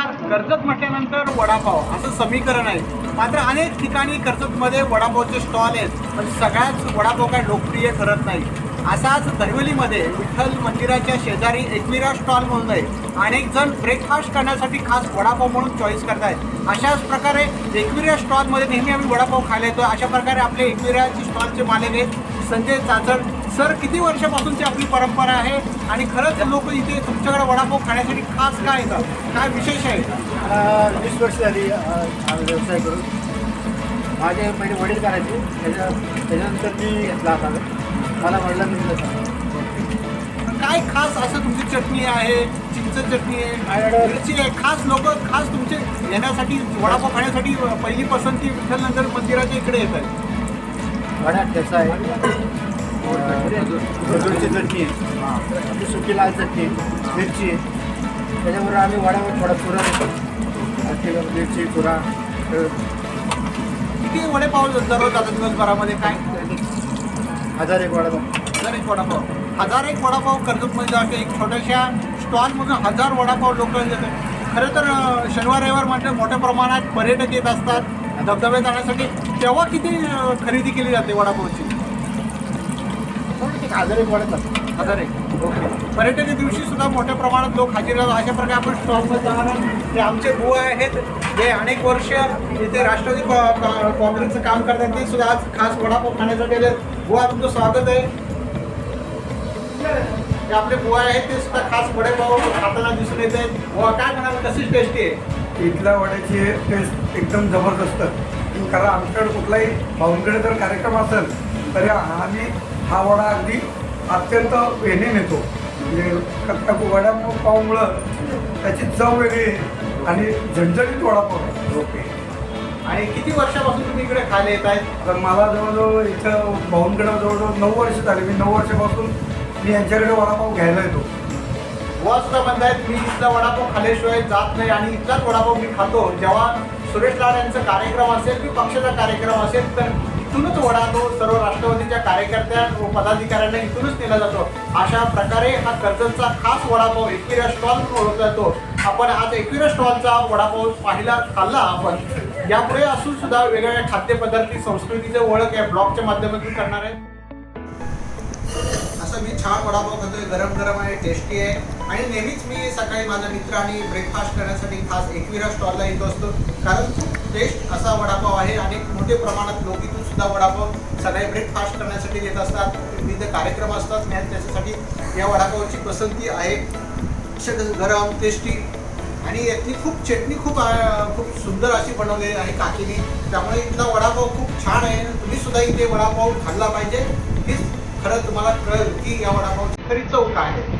नमस्कार. कर्जत म्हटल्यानंतर वडापाव असं समीकरण आहे. मात्र अनेक ठिकाणी कर्जतमध्ये वडापावचे स्टॉल आहेत, पण सगळ्याच वडापाव काय लोकप्रिय ठरत नाही. असाच दहिवलीमध्ये विठ्ठल मंदिराच्या शेजारी एकविरा स्टॉल म्हणून आहे. अनेक जण ब्रेकफास्ट करण्यासाठी खास वडापाव म्हणून चॉईस करतायत. अशाच प्रकारे एकविरा स्टॉलमध्ये नेहमी आम्ही वडापाव खायला येतो. अशा प्रकारे आपले एकविराची स्टॉलचे मालक आहेत संजय चाचड सर. किती वर्षापासूनची आपली परंपरा आहे आणि खरंच लोक इथे तुमच्याकडे वडापाव खाण्यासाठी खास काय येतात, काय विशेष आहे? 20 वर्ष झाली हा व्यवसाय करून. माझे पहिले वडील करायचे, त्याच्यानंतर मी घेतला आता. मला वडिलांनी काय खास असं तुमची चटणी आहे, चिंच चटणी आहे, मिरची आहे, खास लोक खास तुमचे येण्यासाठी वडापाव खाण्यासाठी पहिली पसंती विठ्ठल नंतर मंदिराच्या इकडे येत आहे. वडा ठेचा आहे, खजूरची चटणी आहे, आपली सुकी लाल चटणी आहे, मिरची आहे. त्याच्याबरोबर आम्ही वड्यावर थोडा चुरा देतो, मिरची चुरा. किती वडेपाव दररोज जातात दिवसभरामध्ये? काय 1001 वडापाव. 1001 वडापाव, 1001 वडापाव कर्जतमध्ये जाते. एक छोट्याशा स्टॉलमधून 1000 वडापाव लोक येतात. खरं तर शनिवार रविवार म्हटलं मोठ्या प्रमाणात पर्यटक येत असतात धबधब्यात जाण्यासाठी. तेव्हा किती खरेदी केली जाते वडापावची? 1001 वडापाव. 1001. ओके. पर्यटन दिवशी सुद्धा मोठ्या प्रमाणात लोक हजेरी लावतात. अशा प्रकारे आपण स्टॉलमध्ये जाणार. ते आमचे बुवा आहेत जे अनेक वर्ष इथे राष्ट्रवादी काँग्रेसचं काम करतात. ते सुद्धा आज खास वडापाव खाण्यासाठी आले. बुवा तुमचं स्वागत आहे. ते आपले बुवा आहेत ते सुद्धा खास वडेपाव खाताना दिसून येत आहेत. बुवा काय म्हणाल, कशी टेस्टी आहे? इथल्या वड्याची टेस्ट एकदम जबरदस्त. कारण आमच्याकडे कुठलाही भाऊंकडे जर कार्यक्रम असेल तरी आम्ही हा वडा अगदी अत्यंत वेने नेतो. म्हणजे वडापावमुळं त्याची चव वेगळी आहे आणि झणझणीत वडापाव आहे. ओके. आणि किती वर्षापासून तुम्ही इकडे खायला येत आहेत? तर मला जवळजवळ इथं भाऊंकडे जवळजवळ 9 वर्ष झाले. मी 9 वर्षापासून मी यांच्याकडे वडापाव घ्यायला येतो. बुवा सुद्धा म्हणतायत मी इथला वडापाव खाल्ल्याशिवाय जात नाही आणि इथलाच वडापाव मी खातो. जेव्हा सुरेश लाड यांचा कार्यक्रम असेल की पक्षाचा कार्यक्रम असेल तर इथूनच वडा तो सर्व राष्ट्रवादीच्या कार्यकर्त्या व पदाधिकाऱ्यांना इथूनच नेला जातो. अशा प्रकारे हा कर्जतचा खास वडापाव एकविरा स्टॉल म्हणून ओळखला जातो. आपण आज एकविरा स्टॉलचा वडापाव पाहिला, खाल्ला आपण. यापुढे असून सुद्धा वेगवेगळ्या खाद्यपदार्थी संस्कृतीचे ओळख या ब्लॉगच्या माध्यमातून करणार आहे. असं मी छान वडापाव खातोय, गरम गरम आहे, टेस्टी आहे. आणि नेहमीच मी सकाळी माझा मित्र आणि ब्रेकफास्ट करण्यासाठी खास एकविरा स्टॉलला येतो असतो. कारण टेस्ट असा वडापाव आहे. आणि मोठ्या प्रमाणात लोक इथून सुद्धा वडापाव सकाळी ब्रेकफास्ट करण्यासाठी येत असतात. विविध कार्यक्रम असतात आणि त्याच्यासाठी या वडापावची पसंती आहे. गरम, टेस्टी आणि यातली चटणी खूप सुंदर अशी बनवलेली आहे काकीने. त्यामुळे इथला वडापाव खूप छान आहे. तुम्ही सुद्धा इथे वडापाव खाल्ला पाहिजे. हीच खरं तुम्हाला कळेल की या वडापावची खरी चव काय आहे.